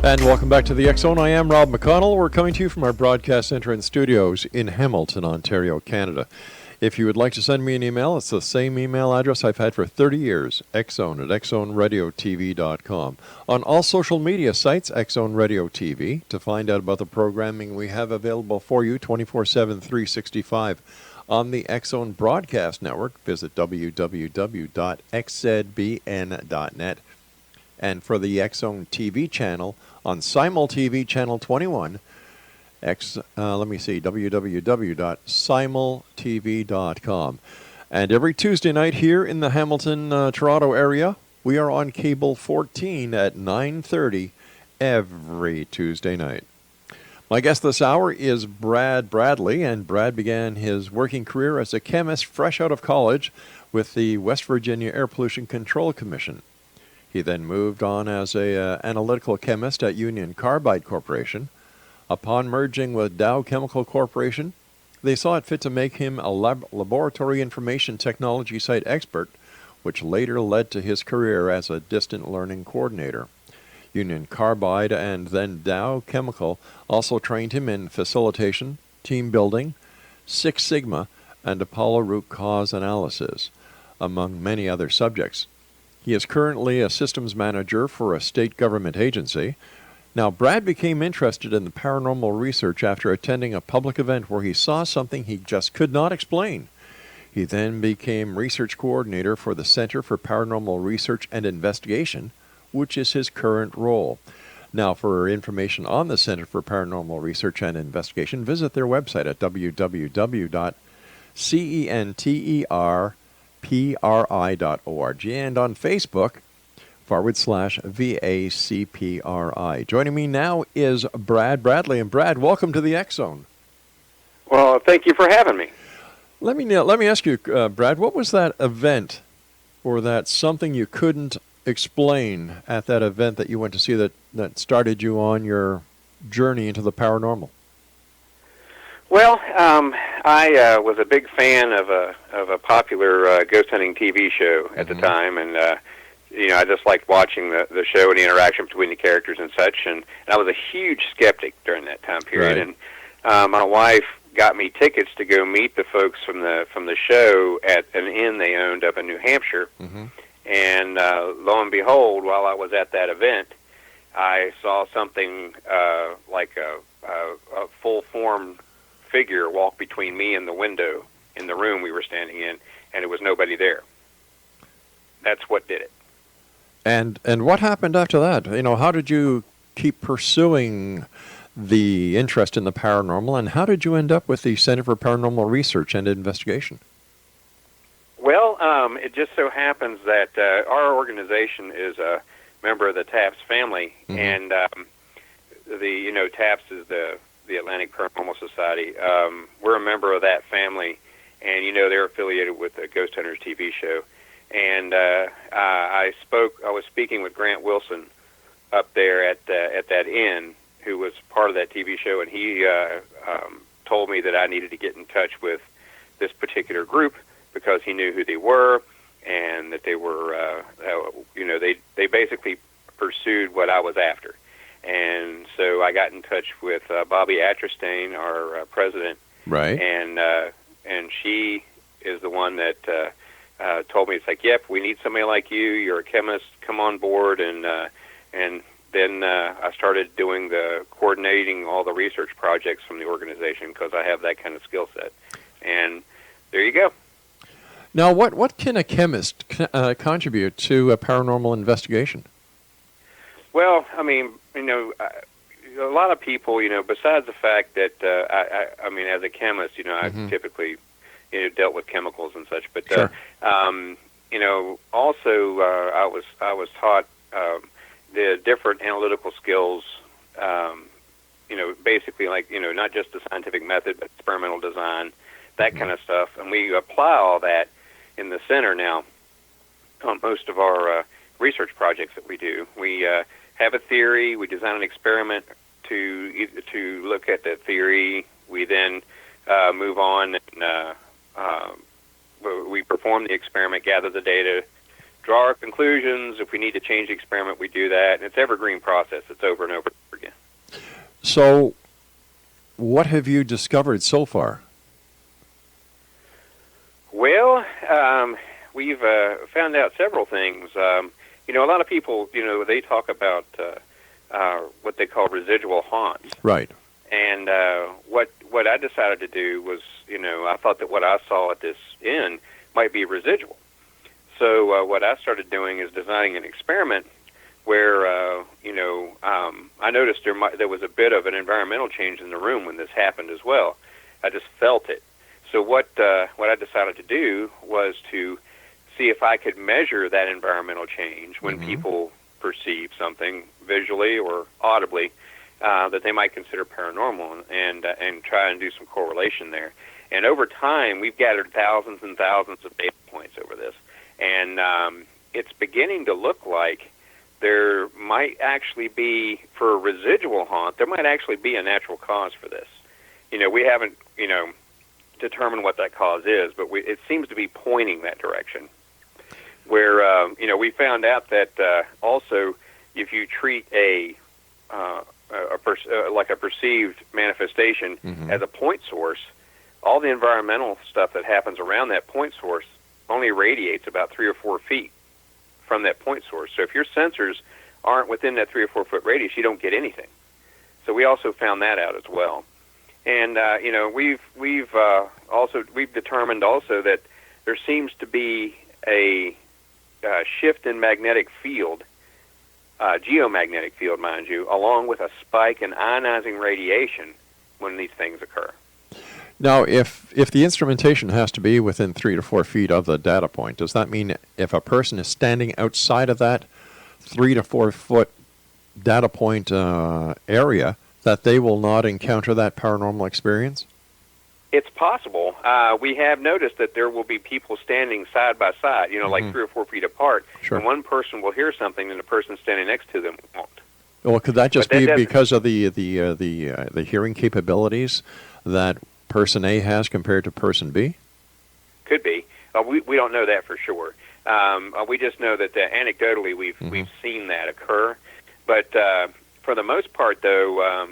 And welcome back to the X Zone. I am Rob McConnell. We're coming to you from our broadcast center and studios in Hamilton, Ontario, Canada. If you would like to send me an email, it's the same email address I've had for 30 years, xzone@xzoneradiotv.com. On all social media sites, X-Zone Radio TV. To find out about the programming we have available for you 24/7, 365 on the X-Zone Broadcast Network, visit www.xzbn.net. And for the X-Zone TV channel on Simul TV Channel 21, www.simultv.com. And every Tuesday night here in the Hamilton, Toronto area, we are on Cable 14 at 9:30 every Tuesday night. My guest this hour is Brad Bradley, and Brad began his working career as a chemist fresh out of college with the West Virginia Air Pollution Control Commission. He then moved on as an analytical chemist at Union Carbide Corporation. Upon merging with Dow Chemical Corporation, they saw it fit to make him a laboratory information technology site expert, which later led to his career as a distant learning coordinator. Union Carbide and then Dow Chemical also trained him in facilitation, team building, Six Sigma, and Apollo root cause analysis, among many other subjects. He is currently a systems manager for a state government agency. Now, Brad became interested in the paranormal research after attending a public event where he saw something he just could not explain. He then became research coordinator for the Center for Paranormal Research and Investigation, which is his current role. Now, for information on the Center for Paranormal Research and Investigation, visit their website at www.centerpri.org and on Facebook, /VACPRI. Joining me now is Brad Bradley. And Brad, welcome to the X-Zone. Well, thank you for having me. Let me ask you, Brad, what was that event or that something you couldn't explain at that event that you went to see that started you on your journey into the paranormal? Well, I was a big fan of a popular ghost hunting TV show at the time, and I just liked watching the show and the interaction between the characters and such. And I was a huge skeptic during that time period. Right. And my wife got me tickets to go meet the folks from the show at an inn they owned up in New Hampshire. Mm-hmm. And lo and behold, while I was at that event, I saw something like a full-formed figure walk between me and the window in the room we were standing in, and it was nobody there. That's what did it. And what happened after that? How did you keep pursuing the interest in the paranormal, and how did you end up with the Center for Paranormal Research and Investigation? Well, it just so happens that our organization is a member of the TAPS family, and TAPS is the Atlantic Paranormal Society. We're a member of that family, and they're affiliated with the Ghost Hunters TV show. And I was speaking with Grant Wilson up there at that inn, who was part of that TV show, and he told me that I needed to get in touch with this particular group because he knew who they were, and that they were, they basically pursued what I was after. And so I got in touch with Bobby Atterstein, our president, right? And she is the one that told me, it's like, yep, we need somebody like you. You're a chemist. Come on board. And then I started doing coordinating all the research projects from the organization because I have that kind of skill set. And there you go. Now, what can a chemist contribute to a paranormal investigation? Well, I mean, a lot of people, besides the fact that, I mean, as a chemist, I typically, dealt with chemicals and such, but, sure. Also, I was taught the different analytical skills, basically like, not just the scientific method, but experimental design, that kind of stuff. And we apply all that in the center now on most of our research projects that we do. We have a theory, we design an experiment to look at the theory, we then move on and we perform the experiment, gather the data, draw our conclusions. If we need to change the experiment, we do that. And it's an evergreen process. It's over and over again. So, what have you discovered so far? Well, we've found out several things. A lot of people, they talk about what they call residual haunts. Right. And what I decided to do was, I thought that what I saw at this inn might be residual. So what I started doing is designing an experiment where, I noticed there was a bit of an environmental change in the room when this happened as well. I just felt it. So what I decided to do was to see if I could measure that environmental change when people perceive something visually or audibly that they might consider paranormal, and try and do some correlation there. And over time, we've gathered thousands and thousands of data points over this, and it's beginning to look like there might actually be, for a residual haunt, there might actually be a natural cause for this. We haven't, determined what that cause is, but it seems to be pointing that direction. Where, we found out that also if you treat like a perceived manifestation as a point source, all the environmental stuff that happens around that point source only radiates about 3 or 4 feet from that point source. So if your sensors aren't within that 3 or 4 foot radius, you don't get anything. So we also found that out as well. And we've determined also that there seems to be a shift in magnetic field, geomagnetic field, mind you, along with a spike in ionizing radiation when these things occur. Now, if the instrumentation has to be within 3 to 4 feet of the data point, does that mean if a person is standing outside of that 3 to 4 foot data point area, that they will not encounter that paranormal experience? It's possible. We have noticed that there will be people standing side by side, like 3 or 4 feet apart, Sure. and one person will hear something and the person standing next to them won't. Well, could that just But be because of the hearing capabilities that person A has compared to person B? Could be. We don't know that for sure. We just know that anecdotally we've seen that occur. But for the most part, though,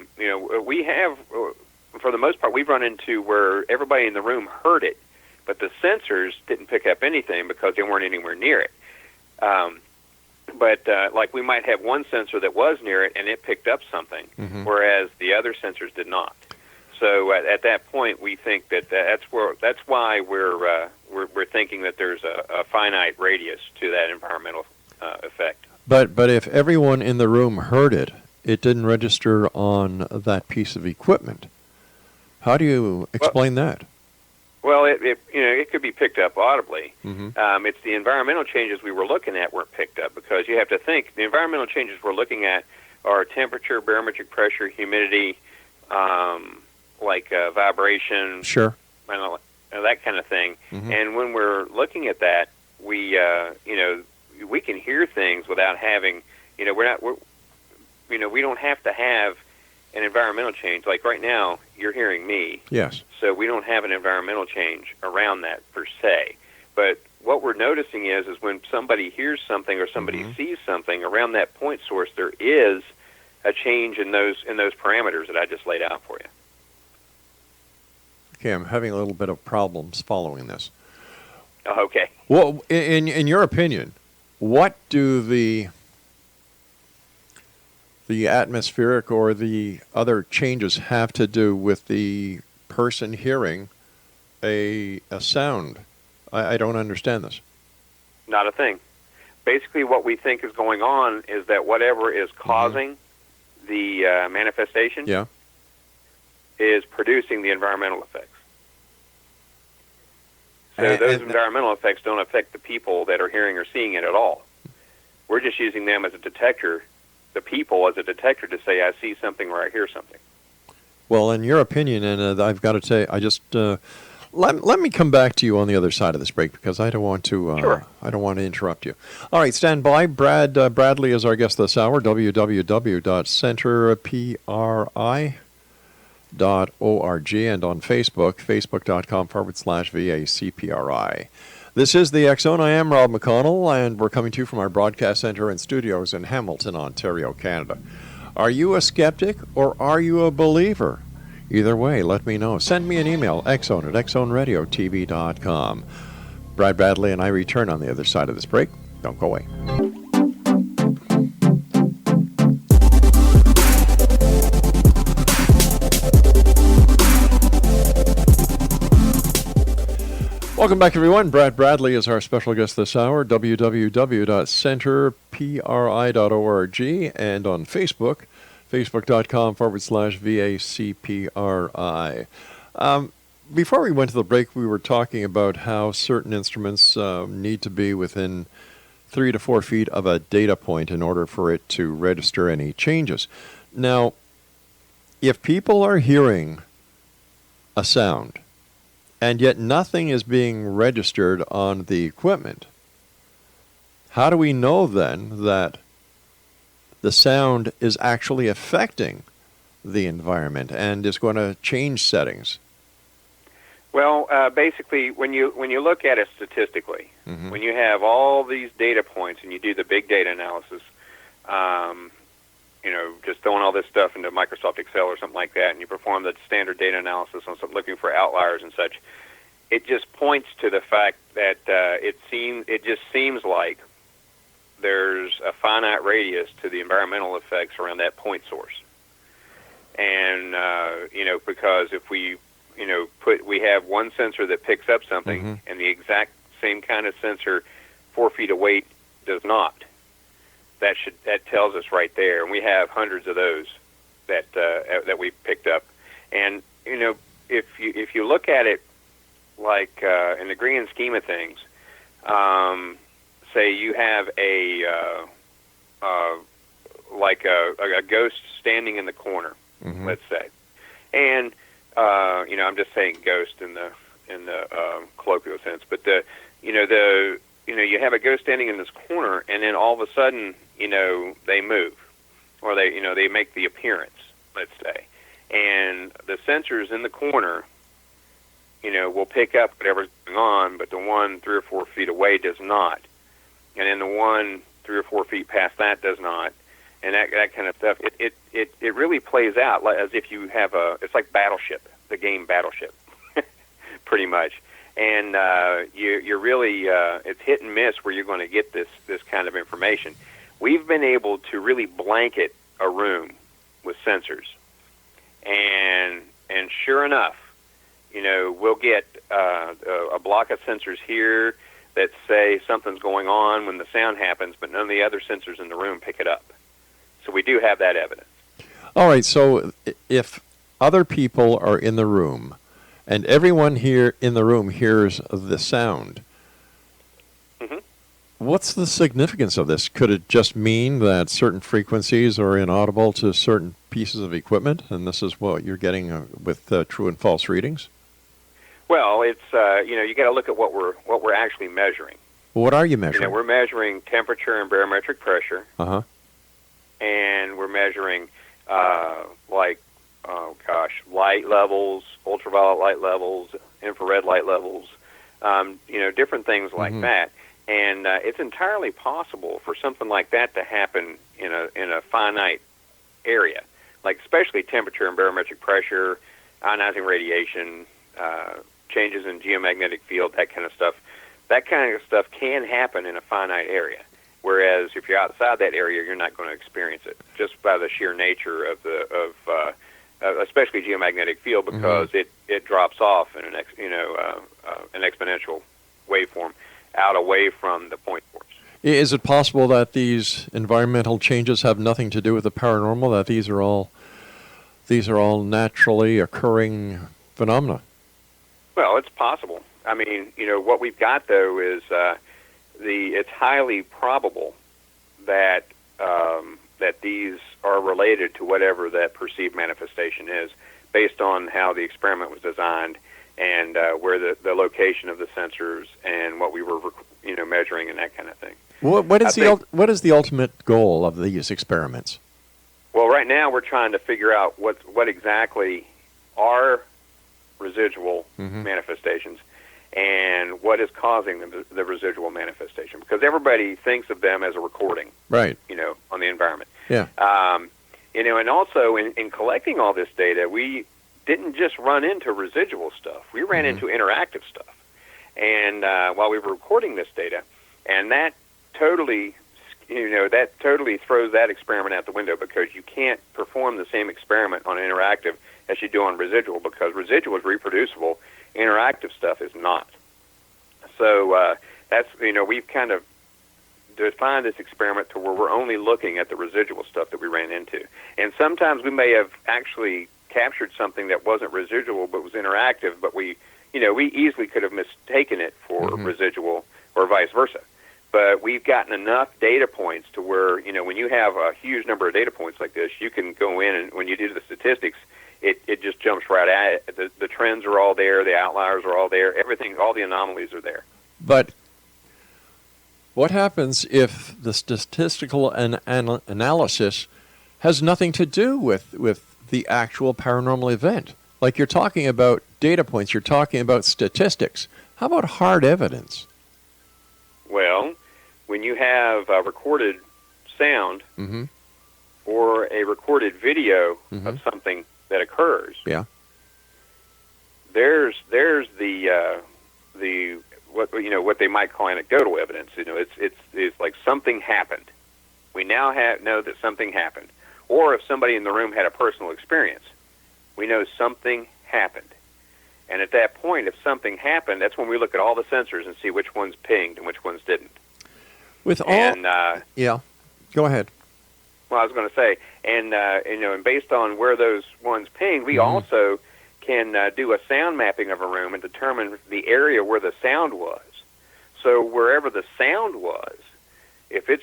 for the most part, we've run into where everybody in the room heard it, but the sensors didn't pick up anything because they weren't anywhere near it. But like we might have one sensor that was near it and it picked up something, whereas the other sensors did not. So at that point, we think that's why we're thinking that there's a finite radius to that environmental effect. But if everyone in the room heard it, it didn't register on that piece of equipment. How do you explain that? Well, it could be picked up audibly. It's the environmental changes we were looking at weren't picked up, because you have to think the environmental changes we're looking at are temperature, barometric pressure, humidity, vibration, Sure, that kind of thing. And when we're looking at that, we can hear things without having, we don't have to have an environmental change. Like right now, you're hearing me. Yes. So we don't have an environmental change around that per se. But what we're noticing is when somebody hears something or somebody sees something around that point source, there is a change in those parameters that I just laid out for you. Okay, I'm having a little bit of problems following this. Okay. Well, in your opinion, what do the atmospheric or the other changes have to do with the person hearing a sound? I don't understand this. Not a thing. Basically, what we think is going on is that whatever is causing the manifestation is producing the environmental effects. So those environmental effects don't affect the people that are hearing or seeing it at all. We're just using them as a detector, the people as a detector, to say, I see something or I hear something. Well, in your opinion, and I've got to say, I just let me come back to you on the other side of this break, because I don't want to. Sure. I don't want to interrupt you. All right, stand by. Bradley is our guest this hour. www.centerpri.org, and on Facebook, facebook.com/VACPRI. This is the X Zone. I am Rob McConnell, and we're coming to you from our broadcast center and studios in Hamilton, Ontario, Canada. Are you a skeptic or are you a believer? Either way, let me know. Send me an email, xzone@xzoneradiotv.com. Brad Bradley and I return on the other side of this break. Don't go away. Welcome back, everyone. Brad Bradley is our special guest this hour, www.centerpri.org, and on Facebook, facebook.com/VACPRI. Before we went to the break, we were talking about how certain instruments need to be within 3 to 4 feet of a data point in order for it to register any changes. Now, if people are hearing a sound, and yet nothing is being registered on the equipment, how do we know then that the sound is actually affecting the environment and is going to change settings? Well, basically, when you look at it statistically, when you have all these data points and you do the big data analysis, just throwing all this stuff into Microsoft Excel or something like that, and you perform the standard data analysis on some, looking for outliers and such, it just points to the fact that it just seems like there's a finite radius to the environmental effects around that point source. And because if we we have one sensor that picks up something, and the exact same kind of sensor 4 feet away does not. That tells us right there, and we have hundreds of those that we picked up. And if you look at it like in the grand scheme of things, say you have a ghost standing in the corner, let's say, and I'm just saying ghost in the colloquial sense, but you have a ghost standing in this corner, and then all of a sudden, they move, or they make the appearance, let's say, and the sensors in the corner, will pick up whatever's going on, but the one 3 or 4 feet away does not, and then the one 3 or 4 feet past that does not, and that kind of stuff. It really plays out as if you have it's like Battleship, the game Battleship, pretty much. And you're really it's hit and miss where you're going to get this kind of information. We've been able to really blanket a room with sensors, and sure enough, we'll get a block of sensors here that say something's going on when the sound happens, but none of the other sensors in the room pick it up. So we do have that evidence. All right, so if other people are in the room, and everyone here in the room hears the sound, what's the significance of this? Could it just mean that certain frequencies are inaudible to certain pieces of equipment, and this is what you're getting with true and false readings? Well, it's you got to look at what we're actually measuring. What are you measuring? We're measuring temperature and barometric pressure, and we're measuring light levels, ultraviolet light levels, infrared light levels, different things like that. And it's entirely possible for something like that to happen in a finite area, like especially temperature and barometric pressure, ionizing radiation, changes in geomagnetic field, that kind of stuff. That kind of stuff can happen in a finite area. Whereas if you're outside that area, you're not going to experience it just by the sheer nature of especially geomagnetic field, because it drops off in an exponential waveform away from the point source. Is it possible that these environmental changes have nothing to do with the paranormal? That these are all naturally occurring phenomena? Well, it's possible. I mean, what we've got though is it's highly probable that that these are related to whatever that perceived manifestation is, based on how the experiment was designed and where the location of the sensors and what we were measuring and that kind of thing. What is the ultimate goal of these experiments? Well, right now we're trying to figure out what exactly are residual manifestations, and what is causing the residual manifestation, because everybody thinks of them as a recording, Right. On the environment. Yeah. And also in collecting all this data, we didn't just run into residual stuff. We ran into interactive stuff. And while we were recording this data, and that totally throws that experiment out the window, because you can't perform the same experiment on interactive as you do on residual, because residual is reproducible, interactive stuff is not. So that's, we've kind of defined this experiment to where we're only looking at the residual stuff that we ran into. And sometimes we may have actually captured something that wasn't residual but was interactive, but we easily could have mistaken it for residual or vice versa. But we've gotten enough data points to where, when you have a huge number of data points like this, you can go in and when you do the statistics, it just jumps right at it. The trends are all there, the outliers are all there, everything, all the anomalies are there. But what happens if the statistical analysis has nothing to do with the actual paranormal event? Like, you're talking about data points, you're talking about statistics. How about hard evidence? Well, when you have a recorded sound or a recorded video of something that occurs, there's the what they might call anecdotal evidence. It's like something happened. We now know that something happened. Or if somebody in the room had a personal experience, we know something happened. And at that point, if something happened, that's when we look at all the sensors and see which ones pinged and which ones didn't. With all, go ahead. Well, I was going to say, and based on where those ones pinged, we also can do a sound mapping of a room and determine the area where the sound was. So wherever the sound was, if the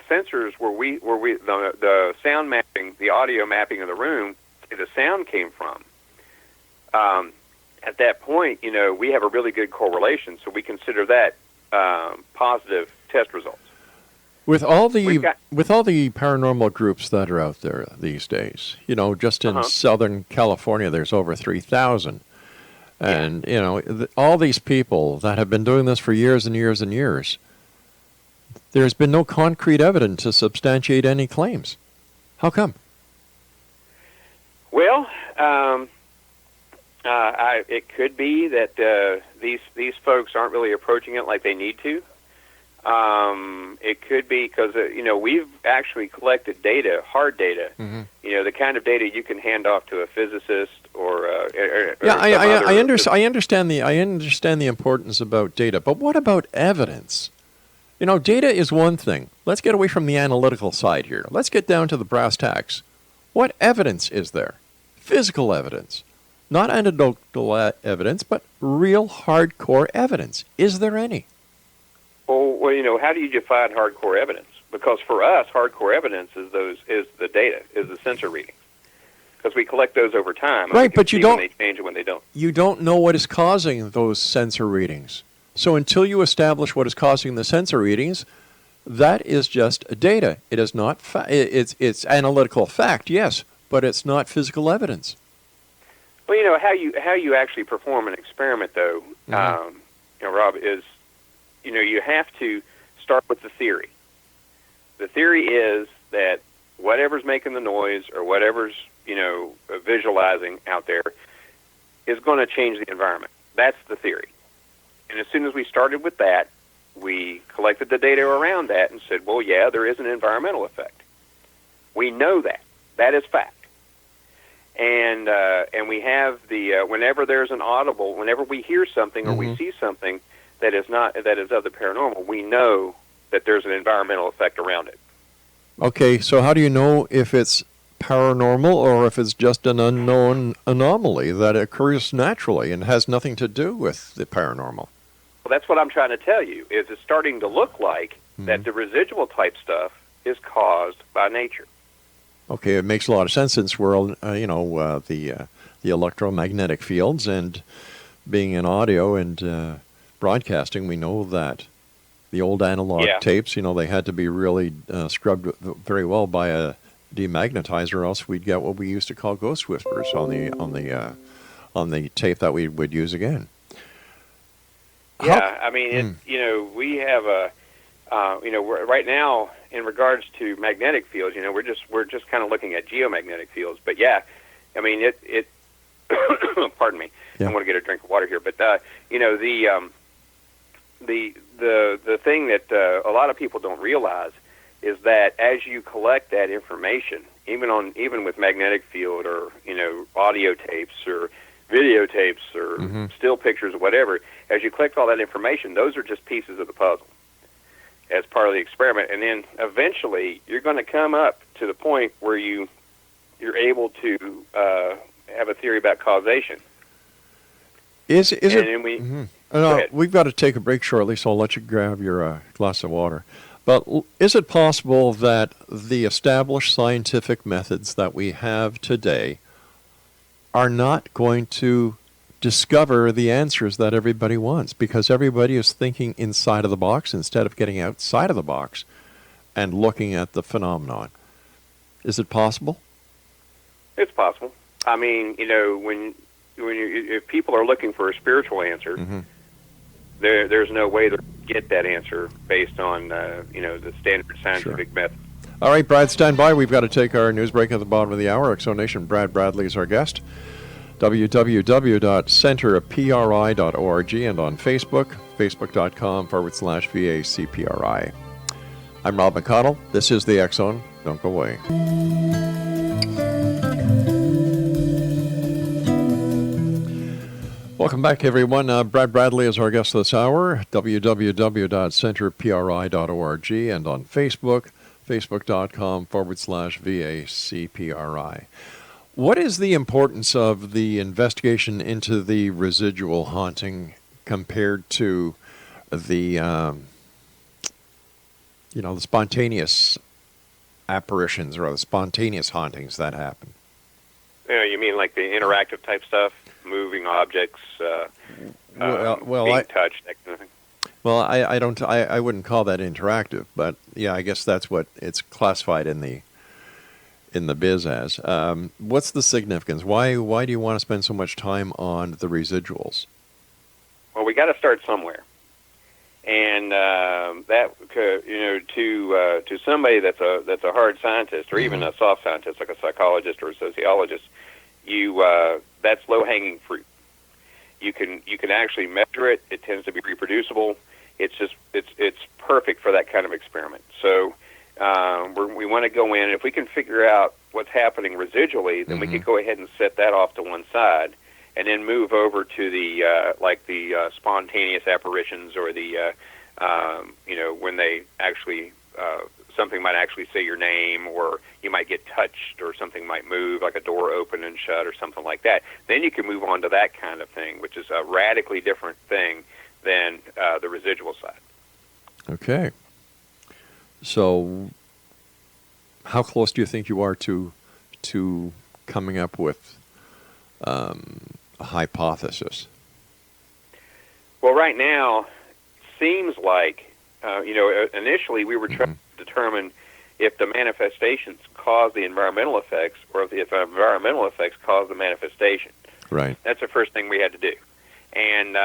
sensors the sound mapping, the audio mapping of the room, the sound came from. At that point, we have a really good correlation, so we consider that positive test results. With all the paranormal groups that are out there these days, just in Southern California, there's over 3,000, and all these people that have been doing this for years and years and years, there's been no concrete evidence to substantiate any claims. How come? Well, it could be that these folks aren't really approaching it like they need to. It could be because we've actually collected data, hard data. The kind of data you can hand off to a physicist or I understand the importance about data, but what about evidence? Data is one thing. Let's get away from the analytical side here. Let's get down to the brass tacks. What evidence is there? Physical evidence. Not anecdotal evidence, but real hardcore evidence. Is there any? Well, how do you define hardcore evidence? Because for us, hardcore evidence is the data, is the sensor readings. Because we collect those over time. Right, but you don't. When they change and when they don't. You don't know what is causing those sensor readings. So until you establish what is causing the sensor readings, that is just data. It is not. It's analytical fact, yes, but it's not physical evidence. Well, how you actually perform an experiment, though, Rob, is you have to start with the theory. The theory is that whatever's making the noise or whatever's visualizing out there is going to change the environment. That's the theory. And as soon as we started with that, we collected the data around that and said, well, yeah, there is an environmental effect. We know that. That is fact. And we have whenever there's an audible, whenever we hear something or we see something that is of the paranormal, we know that there's an environmental effect around it. Okay, so how do you know if it's paranormal or if it's just an unknown anomaly that occurs naturally and has nothing to do with the paranormal? Well, that's what I'm trying to tell you, is it's starting to look like that the residual type stuff is caused by nature. Okay, it makes a lot of sense since we're, the electromagnetic fields, and being in audio and broadcasting, we know that the old analog tapes, they had to be really scrubbed very well by a demagnetizer, or else we'd get what we used to call ghost whispers on the tape that we would use again. Yeah, I mean, we have right now in regards to magnetic fields, we're just kind of looking at geomagnetic fields. But yeah, I mean, it pardon me, Yeah. I'm going to get a drink of water here. But the thing that a lot of people don't realize is that as you collect that information, even with magnetic field or audio tapes or videotapes or still pictures or whatever, as you collect all that information, those are just pieces of the puzzle as part of the experiment. And then eventually you're going to come up to the point where you're able to have a theory about causation. Is and it? Then we, Go go ahead. We've got to take a break shortly, so I'll let you grab your glass of water. But is it possible that the established scientific methods that we have today are not going to discover the answers that everybody wants, because everybody is thinking inside of the box instead of getting outside of the box and looking at the phenomenon? Is it possible? It's possible. I mean, if people are looking for a spiritual answer, there's no way to get that answer based on the standard scientific method. All right, Brad, stand by. We've got to take our news break at the bottom of the hour. Exonation, Brad Bradley is our guest. www.centerpri.org and on Facebook, facebook.com/VACPRI. I'm Rob McConnell. This is the X Zone. Don't go away. Welcome back, everyone. Brad Bradley is our guest this hour. www.centerpri.org and on Facebook, facebook.com/VACPRI. What is the importance of the investigation into the residual haunting compared to the, the spontaneous apparitions or the spontaneous hauntings that happen? You mean like the interactive type stuff, moving objects, being touched, that kind of thing? Well, I wouldn't call that interactive, but yeah, I guess that's what it's classified in the biz as. What's the significance? Why do you want to spend so much time on the residuals? Well, we got to start somewhere, and to somebody that's a hard scientist or even a soft scientist like a psychologist or a sociologist, that's low hanging fruit. You can actually measure it. It tends to be reproducible. It's perfect for that kind of experiment. So we want to go in, and if we can figure out what's happening residually, then we can go ahead and set that off to one side, and then move over to the spontaneous apparitions or the when they actually something might actually say your name, or you might get touched, or something might move, like a door open and shut or something like that. Then you can move on to that kind of thing, which is a radically different thing than the residual side. Okay. So how close do you think you are to coming up with a hypothesis? Well, right now, it seems like, initially we were trying to determine if the manifestations cause the environmental effects, or if the environmental effects cause the manifestation. Right. That's the first thing we had to do. And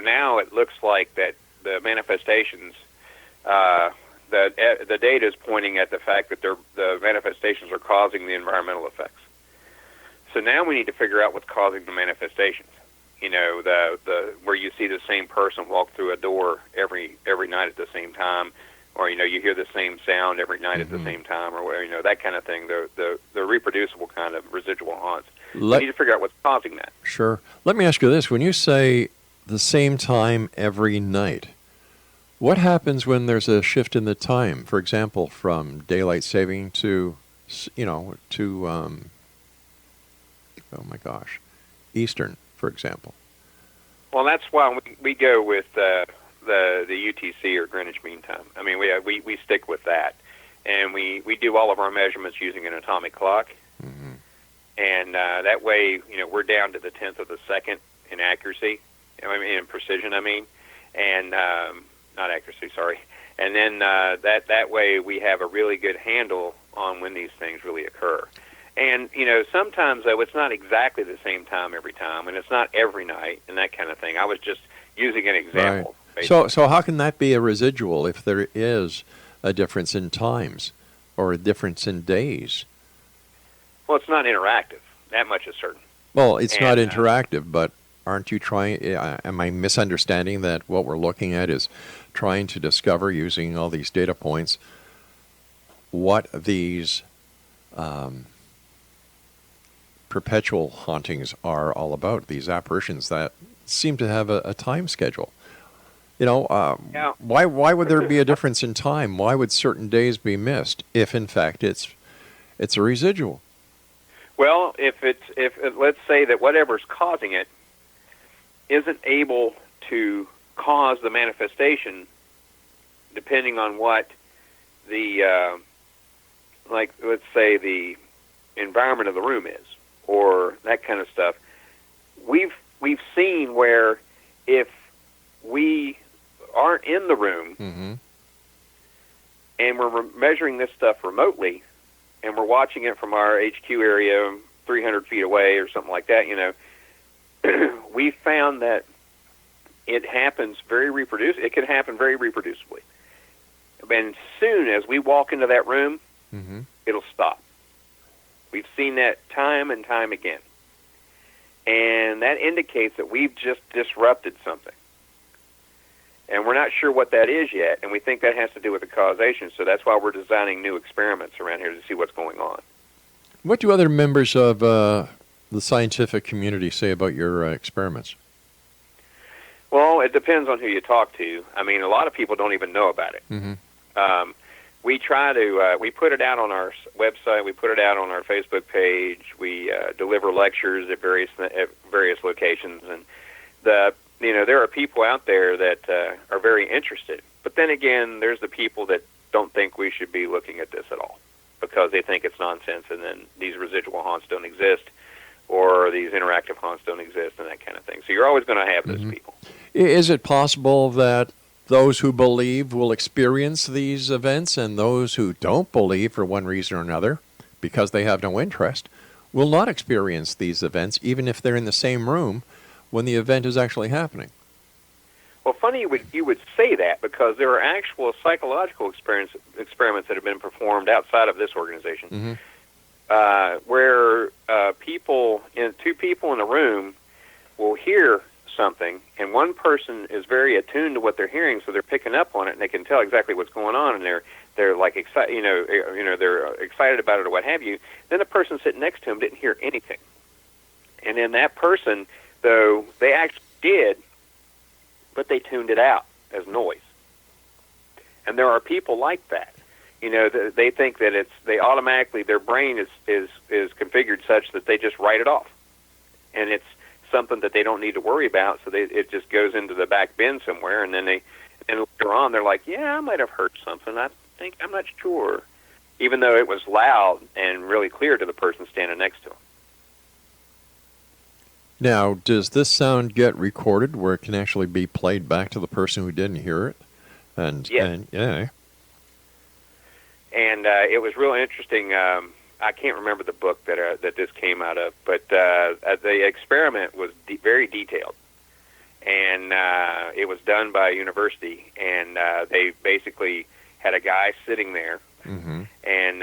now it looks like that the manifestations, the data is pointing at the fact that the manifestations are causing the environmental effects. So now we need to figure out what's causing the manifestations. The where you see the same person walk through a door every night at the same time, or you hear the same sound every night at the same time, or whatever, that kind of thing. The reproducible kind of residual haunts. We need to figure out what's causing that. Sure. Let me ask you this: when you say the same time every night, what happens when there's a shift in the time? For example, from daylight saving to Eastern, for example. Well, that's why we go with the UTC, or Greenwich Mean Time. I mean, we stick with that, and we do all of our measurements using an atomic clock, and that way, we're down to the 10th of the second in accuracy, in precision. And not accuracy, sorry. And then that way we have a really good handle on when these things really occur. And, sometimes, though, it's not exactly the same time every time, and it's not every night and that kind of thing. I was just using an example. Right. So how can that be a residual if there is a difference in times or a difference in days? Well, it's not interactive. That much is certain. Well, it's not interactive, but aren't you trying? Am I misunderstanding that what we're looking at is trying to discover, using all these data points, what these perpetual hauntings are all about? These apparitions that seem to have a time schedule. Yeah. Why would there be a difference in time? Why would certain days be missed if, in fact, it's a residual? Well, if let's say that whatever's causing it isn't able to cause the manifestation, depending on what the let's say the environment of the room is, or that kind of stuff. We've seen where if we aren't in the room Mm-hmm. and we're measuring this stuff remotely, and we're watching it from our HQ area 300 feet away or something like that, we found that it happens it can happen very reproducibly. And as soon as we walk into that room, Mm-hmm. it'll stop. We've seen that time and time again. And that indicates that we've just disrupted something. And we're not sure what that is yet, and we think that has to do with the causation, so that's why we're designing new experiments around here to see what's going on. What do other members of the scientific community say about your experiments? Well, it depends on who you talk to. I mean, a lot of people don't even know about it. Mm-hmm. We try to, we put it out on our website, we put it out on our Facebook page, we deliver lectures at various locations, and there are people out there that are very interested. But then again, there's the people that don't think we should be looking at this at all because they think it's nonsense, and then these residual haunts don't exist, or these interactive haunts don't exist, and that kind of thing. So you're always going to have those people. Is it possible that those who believe will experience these events, and those who don't believe for one reason or another, because they have no interest, will not experience these events, even if they're in the same room when the event is actually happening? Well, funny you would say that, because there are actual psychological experiments that have been performed outside of this organization, where two people in a room will hear something, and one person is very attuned to what they're hearing, so they're picking up on it, and they can tell exactly what's going on, and they're like excited, they're excited about it or what have you. Then the person sitting next to them didn't hear anything, and then that person, though they actually did, but they tuned it out as noise. And there are people like that. They think that they automatically, their brain is configured such that they just write it off, and it's something that they don't need to worry about, so it just goes into the back bin somewhere, and then later on they're like, yeah, I might have heard something. I'm not sure, even though it was loud and really clear to the person standing next to them. Now, does this sound get recorded where it can actually be played back to the person who didn't hear it? Yes. And it was real interesting. I can't remember the book that this came out of, but the experiment was very detailed, and it was done by a university, and they basically had a guy sitting there, and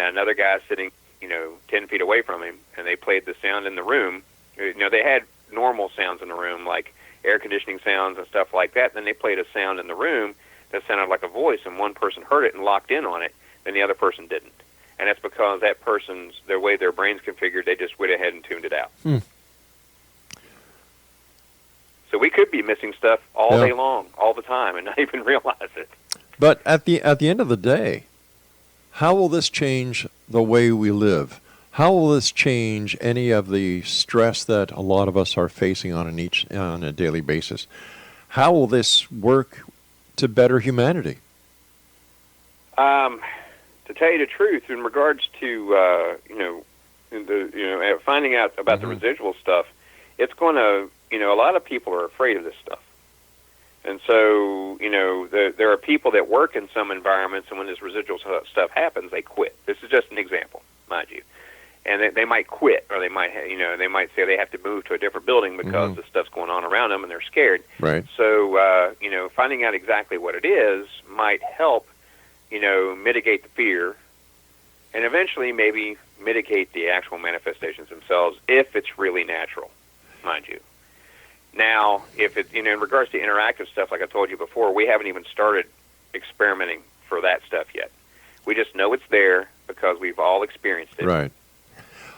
another guy sitting, 10 feet away from him, and they played the sound in the room. They had normal sounds in the room, like air conditioning sounds and stuff like that. Then they played a sound in the room that sounded like a voice, and one person heard it and locked in on it, and the other person didn't. And that's because that person's, the way their brain's configured, they just went ahead and tuned it out. So we could be missing stuff all day long, all the time, and not even realize it. But at the end of the day, how will this change the way we live? How will this change any of the stress that a lot of us are facing on a daily basis? How will this work to better humanity? To tell you the truth, in regards to finding out about the residual stuff, it's going to, a lot of people are afraid of this stuff, and so there are people that work in some environments, and when this residual stuff happens, they quit. This is just an example, mind you, and they might quit, or they might say they have to move to a different building because the stuff's going on around them and they're scared. Right. So finding out exactly what it is might help mitigate the fear, and eventually maybe mitigate the actual manifestations themselves if it's really natural, mind you. Now, if it, in regards to interactive stuff, like I told you before, we haven't even started experimenting for that stuff yet. We just know it's there because we've all experienced it. Right.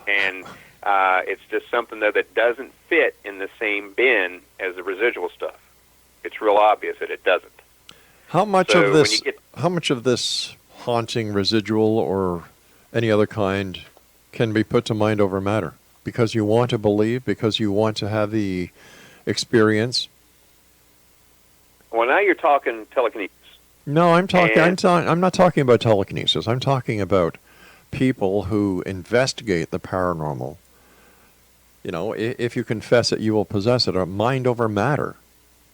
And it's just something, though, that doesn't fit in the same bin as the residual stuff. It's real obvious that it doesn't. How much of this haunting, residual, or any other kind can be put to mind over matter? Because you want to believe, because you want to have the experience? Well, now you're talking telekinesis. No, I'm not talking about telekinesis. I'm talking about people who investigate the paranormal. If you confess it, you will possess it. Or mind over matter.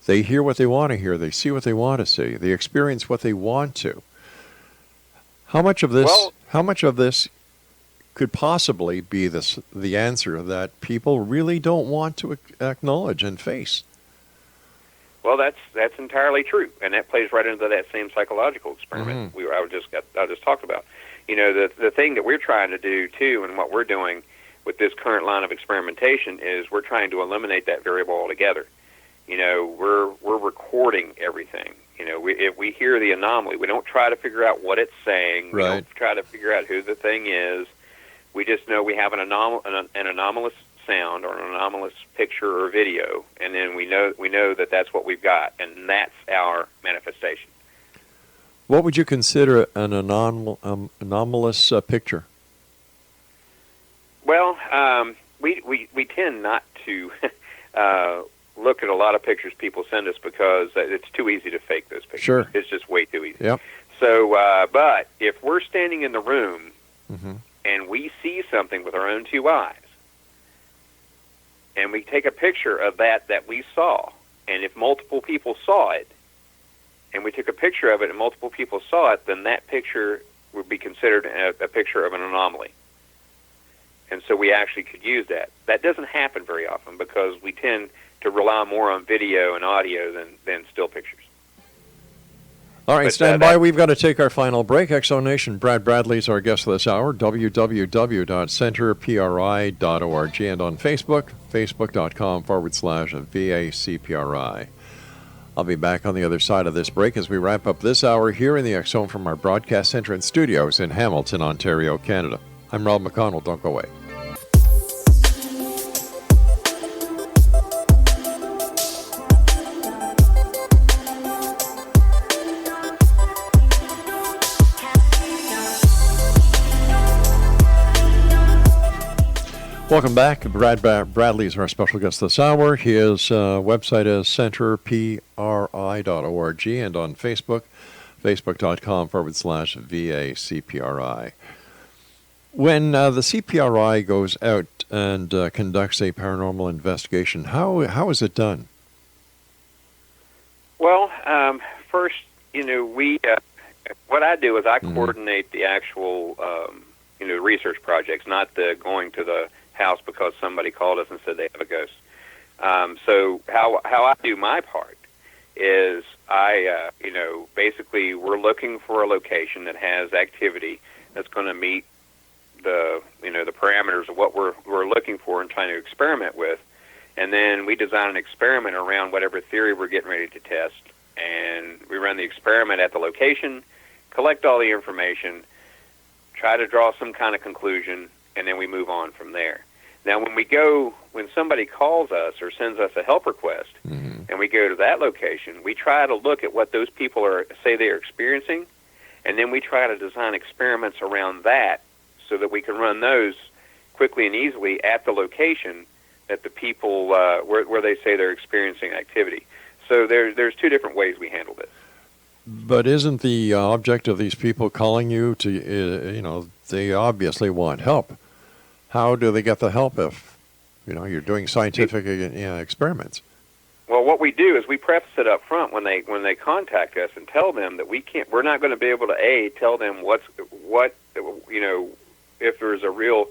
They hear what they want to hear. They see what they want to see. They experience what they want to. How much of this could possibly be the answer that people really don't want to acknowledge and face? Well, that's entirely true, and that plays right into that same psychological experiment I just talked about. The thing that we're trying to do too, and what we're doing with this current line of experimentation, is we're trying to eliminate that variable altogether. We're recording everything. If we hear the anomaly, we don't try to figure out what it's saying. Right. We don't try to figure out who the thing is. We just know we have an anomalous sound or an anomalous picture or video, and then we know that that's what we've got, and that's our manifestation. What would you consider an anomalous picture? Well, we tend not to look at a lot of pictures people send us because it's too easy to fake those pictures. Sure. It's just way too easy. Yep. So, but if we're standing in the room and we see something with our own two eyes, and we take a picture of that we saw, and if multiple people saw it, and we took a picture of it and multiple people saw it, then that picture would be considered a picture of an anomaly. And so we actually could use that. That doesn't happen very often because we tend to rely more on video and audio than still pictures. All right, stand by. We've got to take our final break. Exonation, Brad Bradley's our guest this hour, www.centerpri.org, and on Facebook, facebook.com/VACPRI. I'll be back on the other side of this break as we wrap up this hour here in the X Zone from our broadcast center and studios in Hamilton, Ontario, Canada. I'm REL-MACCONNELL. Don't go away. Welcome back. Brad Bradley is our special guest this hour. His website is centerpri.org, and on Facebook, facebook.com/VACPRI. When the CPRI goes out and conducts a paranormal investigation, how is it done? Well, first, we what I do is I coordinate the actual research projects, not the going to the house because somebody called us and said they have a ghost. So how I do my part is I basically we're looking for a location that has activity that's going to meet the parameters of what we're looking for and trying to experiment with, and then we design an experiment around whatever theory we're getting ready to test, and we run the experiment at the location, collect all the information, try to draw some kind of conclusion, and then we move on from there. Now, when somebody calls us or sends us a help request, and we go to that location, we try to look at what those people say they're experiencing, and then we try to design experiments around that so that we can run those quickly and easily at the location that the people where they say they're experiencing activity. So there's two different ways we handle this. But isn't the object of these people calling you to, they obviously want help? How do they get the help if, you're doing scientific experiments? Well, what we do is we preface it up front when they contact us and tell them that we're not going to be able to tell them if there's a real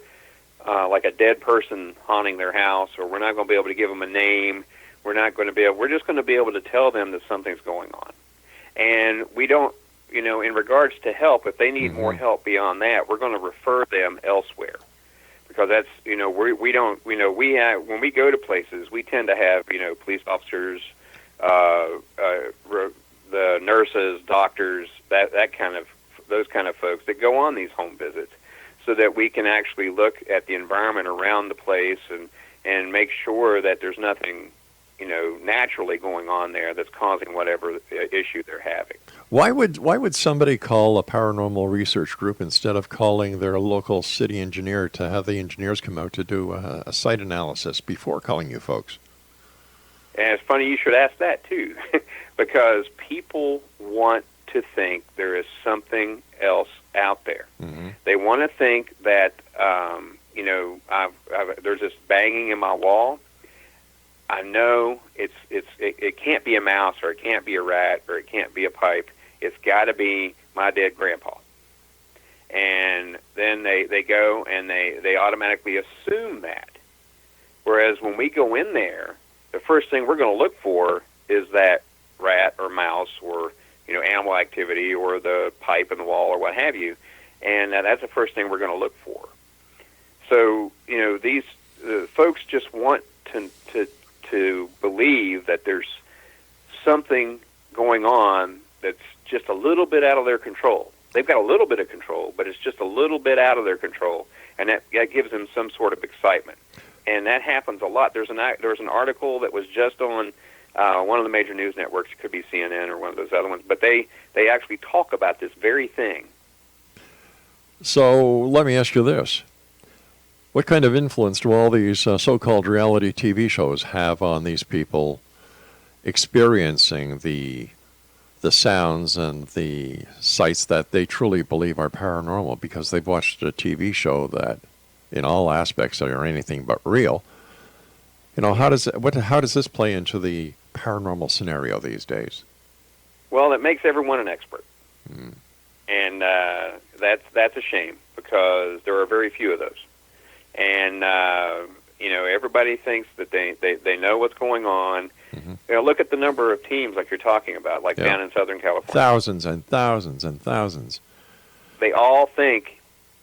like a dead person haunting their house, or we're not going to be able to give them a name. We're just going to be able to tell them that something's going on. And we don't, in regards to help, if they need more help beyond that, we're going to refer them elsewhere. Because that's, we don't, we have, when we go to places, we tend to have, police officers, the nurses, doctors, those kind of folks that go on these home visits, so that we can actually look at the environment around the place and make sure that there's nothing, naturally going on there that's causing whatever issue they're having. Why would somebody call a paranormal research group instead of calling their local city engineer to have the engineers come out to do a site analysis before calling you folks? And it's funny you should ask that too, because people want to think there is something else out there. They want to think that there's this banging in my wall. I know it can't be a mouse, or it can't be a rat, or it can't be a pipe. It's got to be my dead grandpa. And then they go and they automatically assume that. Whereas when we go in there, the first thing we're going to look for is that rat or mouse or animal activity or the pipe in the wall or what have you, and that's the first thing we're going to look for. So these folks just want to believe that there's something going on that's just a little bit out of their control. They've got a little bit of control, but it's just a little bit out of their control, and that gives them some sort of excitement. And that happens a lot. There's an article that was just on one of the major news networks. It could be CNN or one of those other ones, but they actually talk about this very thing. So let me ask you this. What kind of influence do all these so-called reality TV shows have on these people experiencing the sounds and the sights that they truly believe are paranormal because they've watched a TV show that in all aspects are anything but real? How does this play into the paranormal scenario these days? Well, it makes everyone an expert. And that's a shame, because there are very few of those. And everybody thinks that they know what's going on. Look at the number of teams like you're talking about, like down in Southern California. Thousands and thousands and thousands. They all think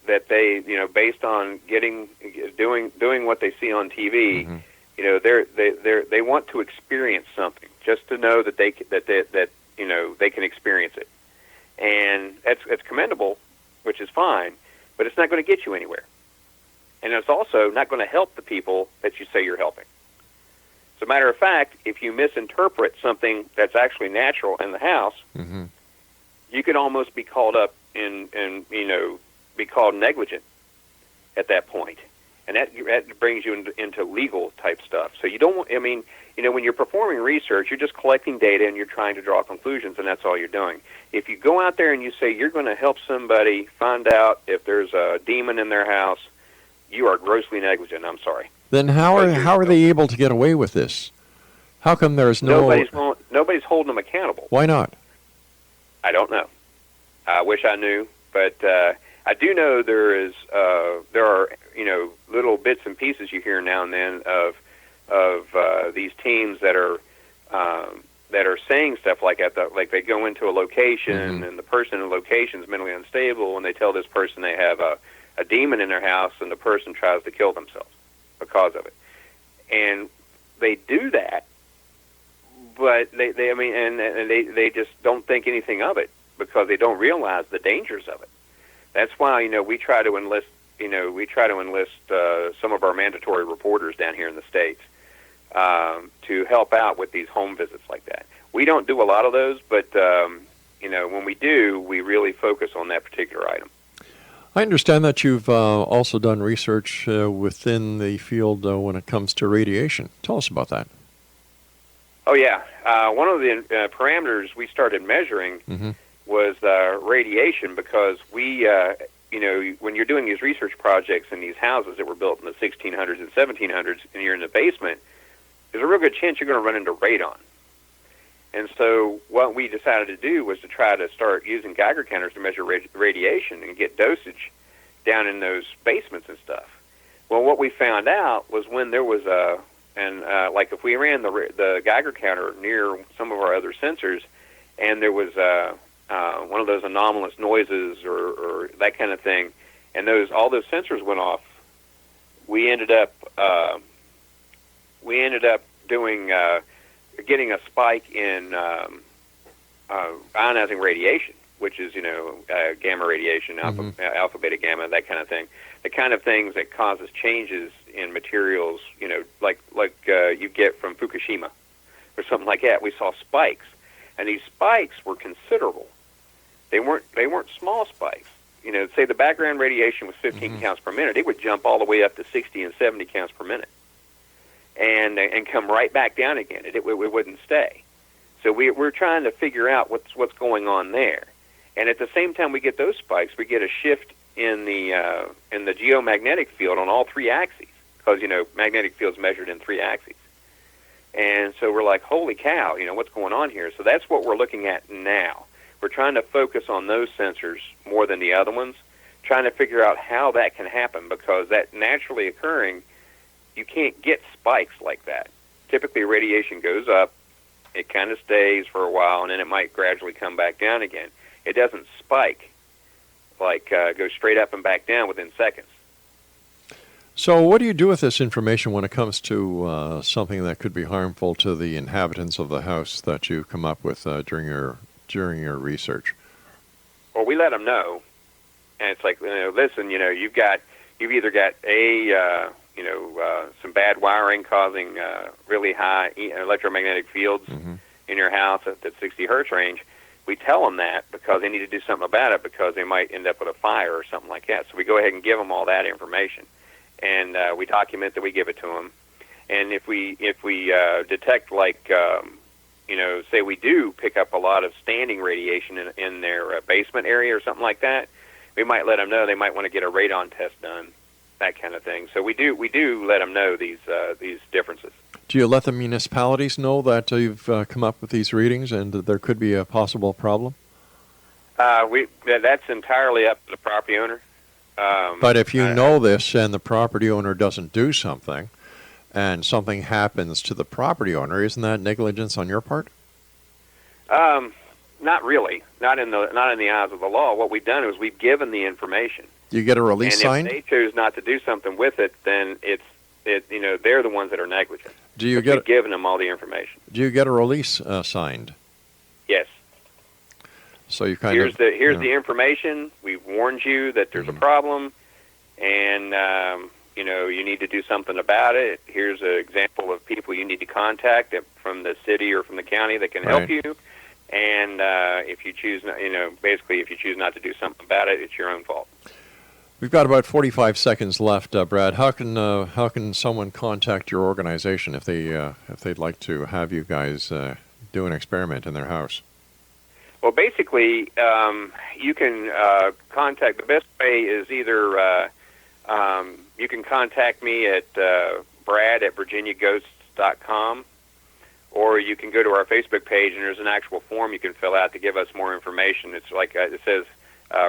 that they, based on doing what they see on TV, they want to experience something, just to know that they can experience it. And it's commendable, which is fine, but it's not going to get you anywhere. And it's also not going to help the people that you say you're helping. As a matter of fact, if you misinterpret something that's actually natural in the house, you could almost be called up and be called negligent at that point. And that brings you into legal type stuff. So you don't, when you're performing research, you're just collecting data and you're trying to draw conclusions, and that's all you're doing. If you go out there and you say you're going to help somebody find out if there's a demon in their house, you are grossly negligent. I'm sorry. Then how are they able to get away with this? How come there's nobody's holding them accountable? Why not? I don't know. I wish I knew, but I do know there are little bits and pieces you hear now and then of these teams that are saying stuff like that. Like they go into a location and the person in the location is mentally unstable, and they tell this person they have a demon in their house, and the person tries to kill themselves because of it. And they do that, but they just don't think anything of it because they don't realize the dangers of it. That's why we try to enlist some of our mandatory reporters down here in the States to help out with these home visits like that. We don't do a lot of those, but when we do, we really focus on that particular item. I understand that you've also done research within the field when it comes to radiation. Tell us about that. Oh, yeah. One of the parameters we started measuring was radiation, because we, when you're doing these research projects in these houses that were built in the 1600s and 1700s, and you're in the basement, there's a real good chance you're going to run into radon. And so what we decided to do was to try to start using Geiger counters to measure radiation and get dosage down in those basements and stuff. Well, what we found out was when there was like if we ran the Geiger counter near some of our other sensors, and there was one of those anomalous noises or that kind of thing, and all those sensors went off, we ended up doing getting a spike in ionizing radiation, which is gamma radiation, alpha, beta, gamma, that kind of thing. The kind of things that causes changes in materials, like you get from Fukushima or something like that. We saw spikes, and these spikes were considerable. They weren't small spikes. Say the background radiation was 15 counts per minute, it would jump all the way up to 60 and 70 counts per minute, and come right back down again. It wouldn't stay. So we're trying to figure out what's going on there. And at the same time we get those spikes, we get a shift in the geomagnetic field on all three axes, because magnetic field's measured in three axes. And so we're like, holy cow, what's going on here? So that's what we're looking at now. We're trying to focus on those sensors more than the other ones, trying to figure out how that can happen, because that naturally occurring, you can't get spikes like that. Typically radiation goes up, it kind of stays for a while, and then it might gradually come back down again. It doesn't spike, like go straight up and back down within seconds. So what do you do with this information when it comes to something that could be harmful to the inhabitants of the house that you come up with during your research? Well, we let them know, and it's like, listen, you've either got some bad wiring causing really high electromagnetic fields in your house at the 60 hertz range. We tell them that because they need to do something about it, because they might end up with a fire or something like that. So we go ahead and give them all that information, and we document that we give it to them. And if we detect, like, say we do pick up a lot of standing radiation in their basement area or something like that, we might let them know they might want to get a radon test done, that kind of thing. So we do let them know these differences. Do you let the municipalities know that you've come up with these readings and that there could be a possible problem? That's entirely up to the property owner. But if you know this and the property owner doesn't do something, and something happens to the property owner, isn't that negligence on your part? Not really. Not in the eyes of the law. What we've done is we've given the information. You get a release signed? And if they choose not to do something with it, then they're the ones that are negligent. We've given them all the information. Do you get a release signed? Yes. So you here's the information. We've warned you that there's a problem, and you need to do something about it. Here's an example of people you need to contact from the city or from the county that can help you. And if you choose, if you choose not to do something about it, it's your own fault. We've got about 45 seconds left, Brad. How can someone contact your organization if they'd like to have you guys do an experiment in their house? Well, basically, you can contact. The best way is either you can contact me at brad@virginiaghosts.com, or you can go to our Facebook page, and there's an actual form you can fill out to give us more information. It's like it says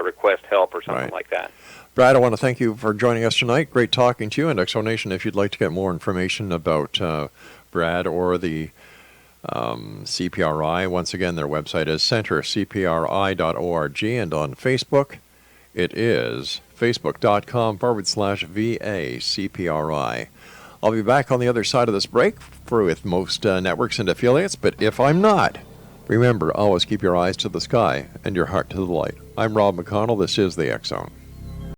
request help or something like that. Brad, I want to thank you for joining us tonight. Great talking to you. And Exonation, if you'd like to get more information about Brad or the CPRI, once again, their website is centercpri.org, and on Facebook, it is facebook.com/VACPRI. I'll be back on the other side of this break with most networks and affiliates, but if I'm not, remember, always keep your eyes to the sky and your heart to the light. I'm Rob McConnell. This is the X Zone.